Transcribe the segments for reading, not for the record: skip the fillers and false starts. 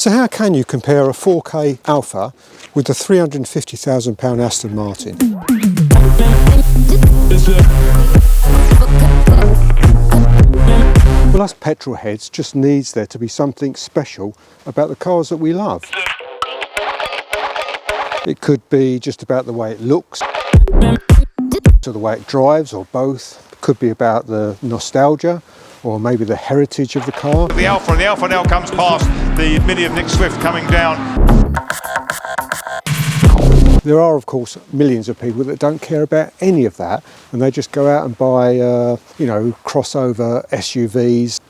So how can you compare a 4K Alfa with the £350,000 Aston Martin? Well, us petrol heads just needs there to be something special about the cars that we love. It could be just about the way it looks, or the way it drives, or both. It could be about the nostalgia, or maybe the heritage of the car. The Alfa now comes past the Mini of Nick Swift coming down. There are, of course, millions of people that don't care about any of that, and they just go out and buy, you know, crossover SUVs.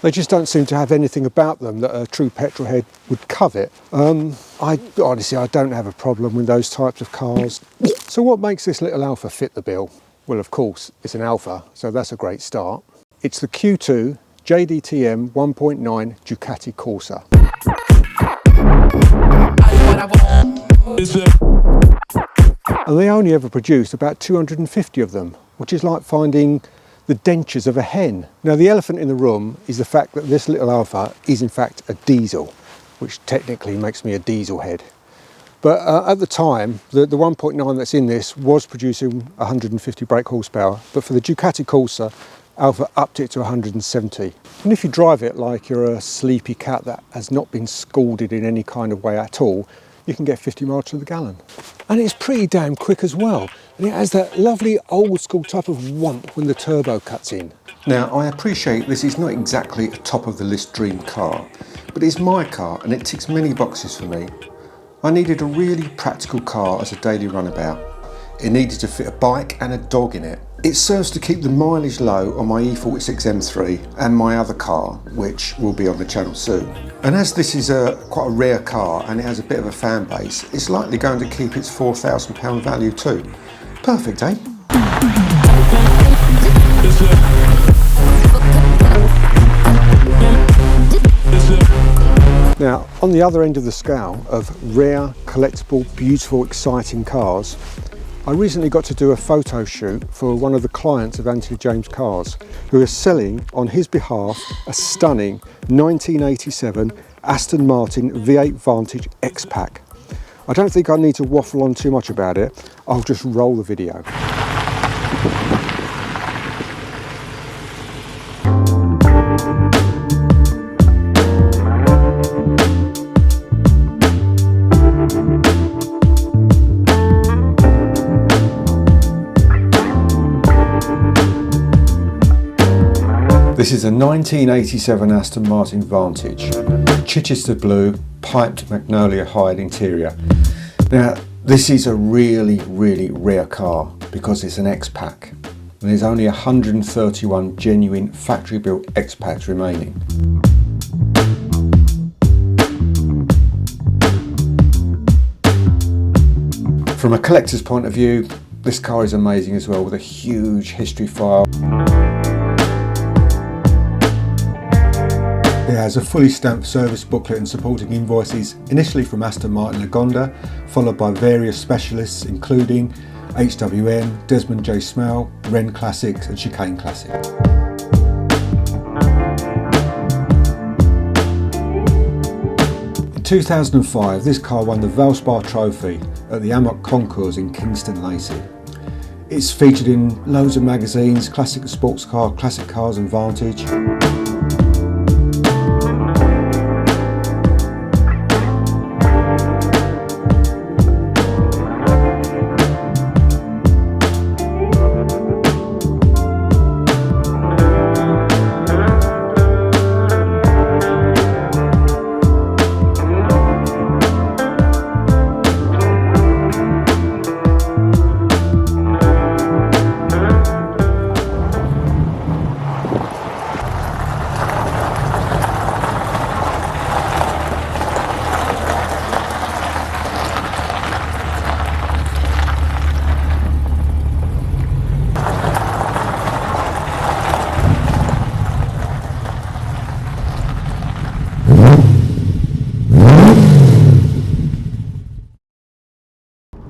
They just don't seem to have anything about them that a true petrol head would covet. Honestly, I don't have a problem with those types of cars. So what makes this little Alfa fit the bill? Well, of course, it's an Alfa, so that's a great start. It's the Q2 JDTM 1.9 Ducati Corsa. And they only ever produced about 250 of them, which is like finding the dentures of a hen. Now, the elephant in the room is the fact that this little Alfa is in fact a diesel, which technically makes me a diesel head. But at the time, the 1.9 that's in this was producing 150 brake horsepower, but for the Ducati Corsa, Alfa upped it to 170. And if you drive it like you're a sleepy cat that has not been scalded in any kind of way at all, you can get 50 miles to the gallon. And it's pretty damn quick as well. And it has that lovely old school type of whomp when the turbo cuts in. Now, I appreciate this is not exactly a top of the list dream car, but it's my car and it ticks many boxes for me. I needed a really practical car as a daily runabout. It needed to fit a bike and a dog in it. It serves to keep the mileage low on my E46 M3 and my other car, which will be on the channel soon. And as this is quite a rare car and it has a bit of a fan base, it's likely going to keep its £4,000 value too. Perfect, eh? Now, on the other end of the scale of rare, collectible, beautiful, exciting cars, I recently got to do a photo shoot for one of the clients of Anthony James Cars, who is selling on his behalf a stunning 1987 Aston Martin V8 Vantage X-Pack. I don't think I need to waffle on too much about it, I'll just roll the video. This is a 1987 Aston Martin Vantage, Chichester blue, piped magnolia hide interior. Now, this is a really, really rare car because it's an X-Pack. And there's only 131 genuine factory-built X-Packs remaining. From a collector's point of view, this car is amazing as well, with a huge history file. It has a fully stamped service booklet and supporting invoices, initially from Aston Martin Lagonda, followed by various specialists including HWM, Desmond J. Smell, Wren Classics and Chicane Classic. In 2005, this car won the Valspar Trophy at the Amok Concours in Kingston Lacey. It's featured in loads of magazines, Classic Sports Car, Classic Cars and Vantage.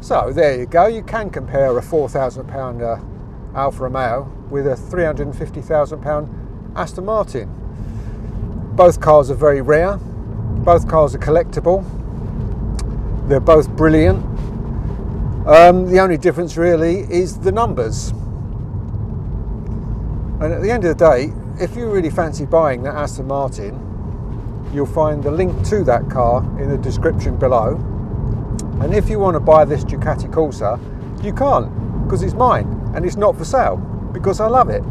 So there you go, you can compare a £4,000 Alfa Romeo with a £350,000 Aston Martin. Both cars are very rare, Both cars are collectible. They're both brilliant. The only difference really is the numbers. And at the end of the day, if you really fancy buying that Aston Martin, you'll find the link to that car in the description below. And if you want to buy this Ducati Corsa, you can't, because it's mine and it's not for sale, because I love it.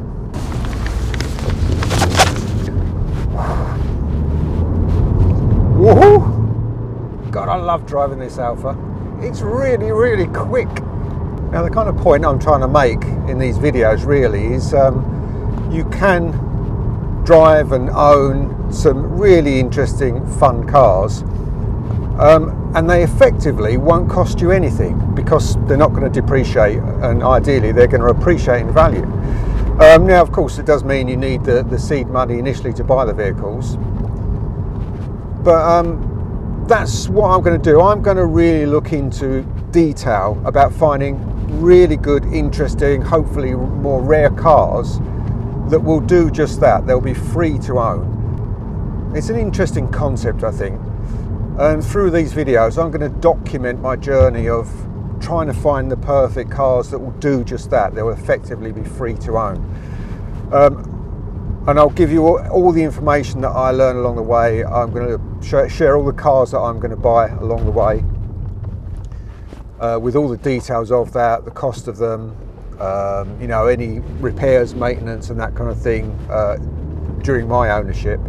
Woohoo! God, I love driving this Alfa. It's really, really quick. Now, the kind of point I'm trying to make in these videos really is you can drive and own some really interesting, fun cars, and they effectively won't cost you anything because they're not going to depreciate, and ideally they're going to appreciate in value. Now, of course, it does mean you need the seed money initially to buy the vehicles, but that's what I'm going to do. I'm going to really look into detail about finding really good, interesting, hopefully more rare cars that will do just that. They'll be free to own. It's an interesting concept, I think. And through these videos, I'm going to document my journey of trying to find the perfect cars that will do just that. They'll effectively be free to own. And I'll give you all the information that I learn along the way. I'm going to share all the cars that I'm going to buy along the way, with all the details of that, the cost of them, you know, any repairs, maintenance and that kind of thing during my ownership,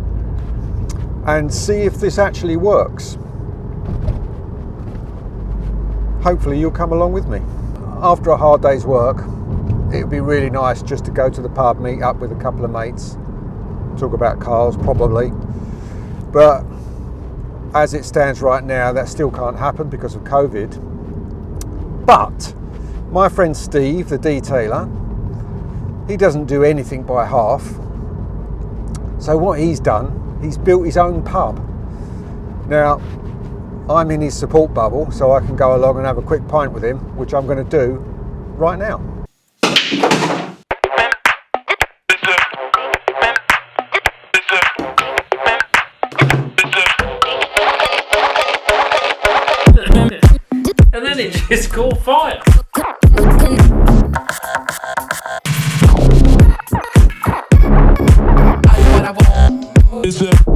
and see if this actually works. Hopefully you'll come along with me. After a hard day's work, it would be really nice just to go to the pub, meet up with a couple of mates, talk about cars probably. But as it stands right now, that still can't happen because of COVID. But my friend Steve, the detailer, he doesn't do anything by half. So what he's done, he's built his own pub. Now, I'm in his support bubble, so I can go along and have a quick pint with him, which I'm going to do right now. And then it just caught fire. Is it?